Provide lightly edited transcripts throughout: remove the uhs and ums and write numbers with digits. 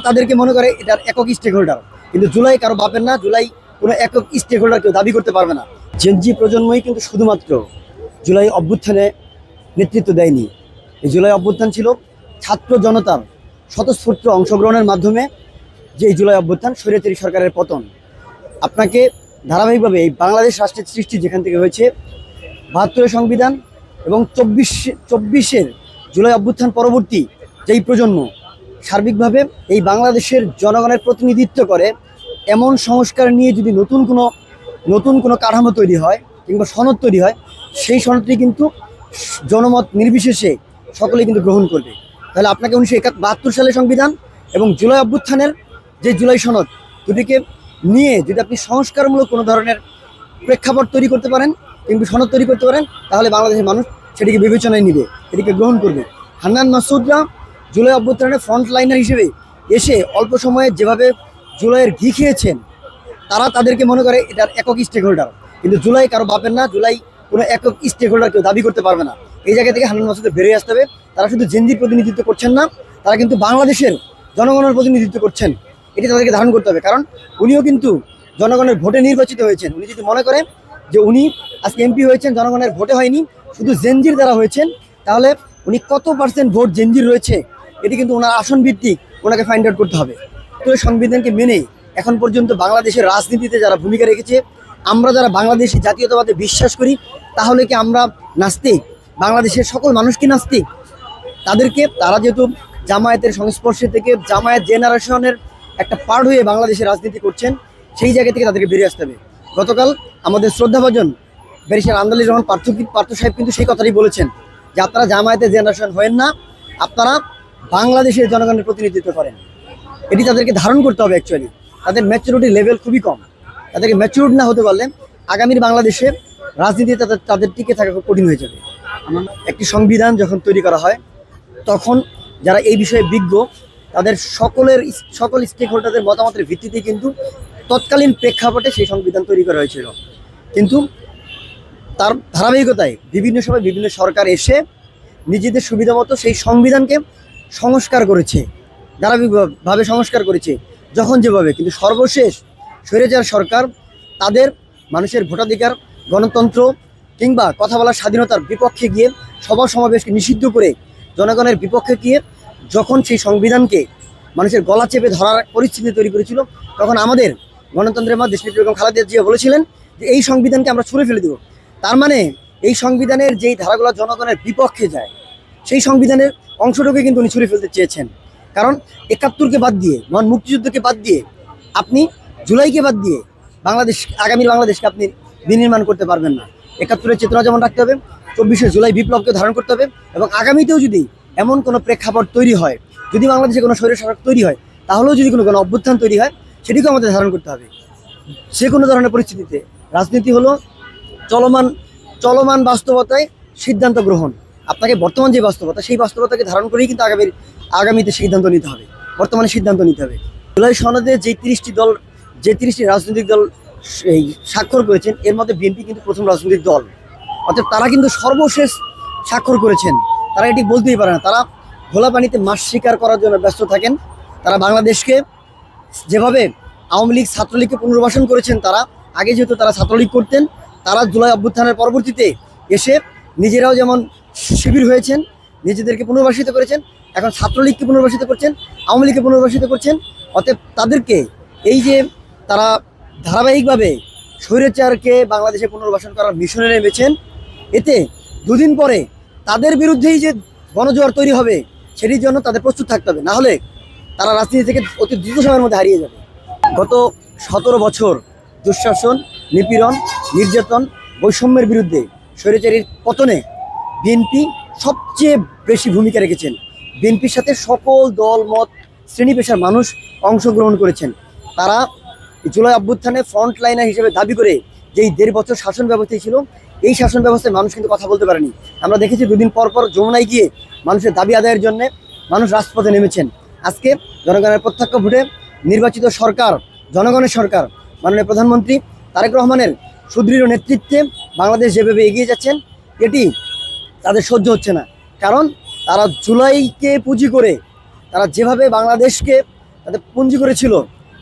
তাদেরকে মনে করে এটার একক স্টেক হোল্ডার, কিন্তু জুলাই কারো বাপের না, জুলাই কোনো একক স্টেক হোল্ডার কেউ দাবি করতে পারবে না। জেনজি প্রজন্মই কিন্তু শুধুমাত্র জুলাই অভ্যুত্থানে নেতৃত্ব দেয়নি। এই জুলাই অভ্যুত্থান ছিল ছাত্র জনতার স্বতঃস্ফূর্ত অংশগ্রহণের মাধ্যমে যে এই জুলাই অভ্যুত্থান, স্বৈরাচারী সরকারের পতন। আপনাকে ধারাবাহিকভাবে এই বাংলাদেশ রাষ্ট্রের সৃষ্টি যেখান থেকে হয়েছে, ৭২ সংবিধান এবং চব্বিশের জুলাই অভ্যুত্থান পরবর্তী যেই প্রজন্ম সার্বিকভাবে এই বাংলাদেশের জনগণের প্রতিনিধিত্ব করে, এমন সংস্কার নিয়ে যদি নতুন কোনো কাঠামো তৈরি হয় কিংবা সনদ তৈরি হয়, সেই সনদটি কিন্তু জনমত নির্বিশেষে সকলেই কিন্তু গ্রহণ করবে। তাহলে আপনাকে 1972 সালের সংবিধান এবং জুলাই অভ্যুত্থানের যে জুলাই সনদ, দুটিকে নিয়ে যদি আপনি সংস্কারমূলক কোনো ধরনের প্রেক্ষাপট তৈরি করতে পারেন কিংবা সনদ তৈরি করতে পারেন, তাহলে বাংলাদেশের মানুষ সেটিকে বিবেচনায় নিবে, এটিকে গ্রহণ করবে। হান্নান মাসুদরা জুলাই অভ্যুত্থানের ফ্রন্ট লাইনার হিসেবে এসে অল্প সময়ে যেভাবে জুলাইয়ের ঘি খেয়েছেন, তাদেরকে মনে করে এটার একক স্টেক হোল্ডার, কিন্তু জুলাই কারো বাপের না, জুলাই কোনো একক স্টেক হোল্ডার কেউ দাবি করতে পারবে না। এই জায়গা থেকে হান্নান মাসুদকে বেরিয়ে আসতে হবে। তারা শুধু জেনজির প্রতিনিধিত্ব করছেন না, তারা কিন্তু বাংলাদেশের জনগণের প্রতিনিধিত্ব করছেন, এটি তাদেরকে ধারণ করতে হবে। কারণ উনিও কিন্তু জনগণের ভোটে নির্বাচিত হয়েছেন। উনি যদি মনে করেন যে উনি আজকে এমপি হয়েছেন জনগণের ভোটে হয়নি, শুধু জেনজির দ্বারা হয়েছেন, তাহলে উনি কত পার্সেন্ট ভোট জেনজির রয়েছে এটি কিন্তু ওনার আসন ভিত্তিক ওনাকে ফাইন্ড আউট করতে হবে। তো সংবিধানকে মেনে এখন পর্যন্ত বাংলাদেশের রাজনীতিতে যারা ভূমিকা রেখেছে, আমরা যারা বাংলাদেশি জাতীয়তাবাদে বিশ্বাস করি, তাহলে কি আমরা নাস্তিক? বাংলাদেশের সকল মানুষ কি নাস্তিক? তারা যেহেতু জামায়াতের সংস্পর্শে থেকে জামায়াত জেনারেশনের একটা পার্ট হয়ে বাংলাদেশের রাজনীতি করছেন, সেই জায়গা থেকে তাদেরকে বেরিয়ে আসতে হবে। গতকাল আমাদের শ্রদ্ধাভাজন ব্যারিস্টার আন্দালির রহমান পার্থ সাহেব কিন্তু সেই কথাটাই বলেছেন যে আপনারা জামায়াতের জেনারেশন হয়েন না, আপনারা বাংলাদেশের জনগণের প্রতিনিধিত্ব করেন। এটি তাদেরকে ধারণ করতে হবে। অ্যাকচুয়ালি তাদের ম্যাচুরিটি লেভেল খুবই কম। তাদেরকে ম্যাচুরড না হতে পারলে আগামীর বাংলাদেশে রাজনীতিতে তাদের টিকে থাকা খুব কঠিন হয়ে যাবে। একটি সংবিধান যখন তৈরি করা হয়, তখন যারা এই বিষয়ে বিজ্ঞ, তাদের সকল স্টেক হোল্ডারদের মতামতের ভিত্তিতে কিন্তু তৎকালীন প্রেক্ষাপটে সেই সংবিধান তৈরি করা হয়েছিল। কিন্তু তার ধারাবাহিকতায় বিভিন্ন সময় বিভিন্ন সরকার এসে নিজেদের সুবিধা মতো সেই সংবিধানকে সংস্কার করেছে, ধারাবাহিকভাবে সংস্কার করেছে যখন যেভাবে। কিন্তু সর্বশেষ স্বৈরাচার সরকার তাদের মানুষের ভোটাধিকার, গণতন্ত্র কিংবা কথা বলার স্বাধীনতার বিপক্ষে গিয়ে, সভা সমাবেশকে নিষিদ্ধ করে জনগণের বিপক্ষে গিয়ে যখন সেই সংবিধানকে মানুষের গলা চেপে ধরার পরিস্থিতি তৈরি করেছিল, তখন আমাদের গণতন্ত্রের মা দেশনেত্রী বেগম খালেদা জিয়া বলেছিলেন যে এই সংবিধানকে আমরা ছুঁড়ে ফেলে দেব। তার মানে এই সংবিধানের যেই ধারাগুলো জনগণের বিপক্ষে যায়, সেই সংবিধানের অংশটুকু কিন্তু উনি ছুঁড়ে ফেলতে চেয়েছেন। কারণ ৭১কে বাদ দিয়ে, মহান মুক্তিযুদ্ধকে বাদ দিয়ে, আপনি জুলাইকে বাদ দিয়ে আগামীর বাংলাদেশকে আপনি বিনির্মাণ করতে পারবেন না। ৭১-এর চেতনা যেমন রাখতে হবে, ২৪শে জুলাই বিপ্লবকে ধারণ করতে হবে, এবং আগামীতেও যদি এমন কোনো প্রেক্ষাপট তৈরি হয়, যদি বাংলাদেশে কোনো স্বৈরশাসক তৈরি হয়, তাহলেও যদি কোনো অভ্যুত্থান তৈরি হয়, সেটিকেও আমাদের ধারণ করতে হবে। যে কোনো ধরনের পরিস্থিতিতে রাজনীতি হলো চলমান বাস্তবতায় সিদ্ধান্ত গ্রহণ। আপনাকে বর্তমান যে বাস্তবতা, সেই বাস্তবতাকে ধারণ করেই কিন্তু আগামীতে সিদ্ধান্ত নিতে হবে, বর্তমানে সিদ্ধান্ত নিতে হবে। জুলাই সনদে যে ৩০টি রাজনৈতিক দল এই স্বাক্ষর করেছেন, এর মধ্যে বিএনপি কিন্তু প্রথম রাজনৈতিক দল। অর্থাৎ তারা কিন্তু সর্বশেষ স্বাক্ষর করেছেন। তারা এটি বলতেই পারে না। তারা ঘোলা পানিতে মাছ শিকার করার জন্য ব্যস্ত থাকেন। তারা বাংলাদেশকে যেভাবে আওয়ামী লীগ ছাত্রলীগকে পুনর্বাসন করেছেন, তারা আগে যেহেতু তারা ছাত্রলীগ করতেন, তারা জুলাই অভ্যুত্থানের পরবর্তীতে এসে নিজেরাও যেমন শিবির হয়েছেন, নিজেদেরকে পুনর্বাসিত করেছেন, এখন ছাত্রলীগকে পুনর্বাসিত করছেন, আওয়ামী লীগকে পুনর্বাসিত করছেন। অতএব তাদেরকে এই যে তারা ধারাবাহিকভাবে স্বৈরাচারকে বাংলাদেশে পুনর্বাসন করার মিশনে নেমেছেন, এতে দুদিন পরে তাদের বিরুদ্ধেই যে গণজোয়ার তৈরি হবে, সেটির জন্য তাদের প্রস্তুত থাকতে হবে। না হলে তারা রাজনীতি থেকে অতি দ্রুত সময়ের মধ্যে হারিয়ে যাবে। গত ১৭ বছর দুঃশাসন, নিপীড়ন, নির্যাতন, বৈষম্যের বিরুদ্ধে স্বৈরাচারীর পতনে বিএনপি সবচেয়ে বেশি ভূমিকা রেখেছেন। বিএনপির সাথে সকল দল, মত, শ্রেণী পেশার মানুষ অংশগ্রহণ করেছেন। তারা জুলাই অভ্যুত্থানে ফ্রন্ট লাইনার হিসেবে দাবি করে যেই ১.৫ বছর শাসন ব্যবস্থায় ছিল, এই শাসন ব্যবস্থায় মানুষ কিন্তু কথা বলতে পারেনি। আমরা দেখেছি দুদিন পর যমুনায় গিয়ে মানুষের দাবি আদায়ের জন্য মানুষ রাজপথে নেমেছেন। আজকে জনগণের প্রত্যক্ষ ভোটে নির্বাচিত সরকার, জনগণের সরকার, মাননীয় প্রধানমন্ত্রী তারেক রহমানের সুদৃঢ় নেতৃত্বে বাংলাদেশ যেভাবে এগিয়ে যাচ্ছেন, এটি তাদের সহ্য হচ্ছে না। কারণ তারা জুলাইকে পুঁজি করে তারা যেভাবে বাংলাদেশকে তাদের পুঁজি করেছিল,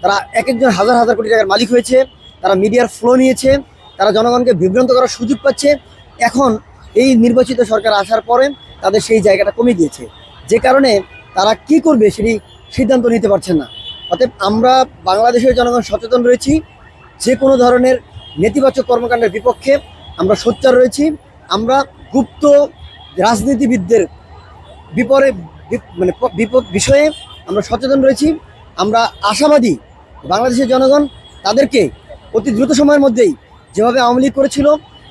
তারা এক একজন হাজার হাজার কোটি টাকার মালিক হয়েছে, তারা মিডিয়ার ফ্লো নিয়েছে, তারা জনগণকে বিভ্রান্ত করার সুযোগ পাচ্ছে। এখন এই নির্বাচিত সরকার আসার পরে তাদের সেই জায়গাটা কমে গিয়েছে, যে কারণে তারা কি করবে সেটি সিদ্ধান্ত নিতে পারছেন না। অতএব আমরা বাংলাদেশের জনগণ সচেতন রয়েছি, যে কোনো ধরনের নেতিবাচক কর্মকাণ্ডের বিপক্ষে আমরা সোচ্চার রয়েছি। আমরা গুপ্ত রাজনীতিবিদদের বিপরে মানে বিষয়ে আমরা সচেতন রয়েছি। আমরা আশাবাদী বাংলাদেশের জনগণ তাদেরকে অতি দ্রুত সময়ের মধ্যেই, যেভাবে আওয়ামী লীগ করেছিল,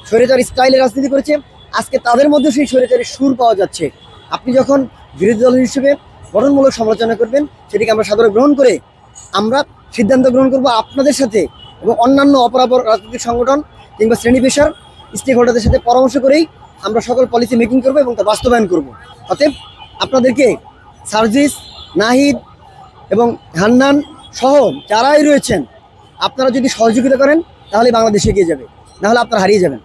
স্বৈরাচার স্টাইলে রাজনীতি করেছে, আজকে তাদের মধ্যে সেই স্বৈরাচারের সুর পাওয়া যাচ্ছে। আপনি যখন বিরোধী দল হিসেবে গঠনমূলক সমালোচনা করবেন, সেটিকে আমরা সাদরে গ্রহণ করে আমরা সিদ্ধান্ত গ্রহণ করব আপনাদের সাথে এবং অন্যান্য অপরাপর রাজনৈতিক সংগঠন কিংবা শ্রেণী পেশার স্টেক হোল্ডারদের সাথে পরামর্শ করেই আমরা সকল পলিসি মেকিং করব এবং তা বাস্তবায়ন করব। অতএব আপনাদেরকে সার্জিস, নাহিদ এবং হান্নান সহ যারাই রয়েছেন, আপনারা যদি সহযোগিতা করেন তাহলে বাংলাদেশ এগিয়ে যাবে, নাহলে আপনারা হারিয়ে যাবেন।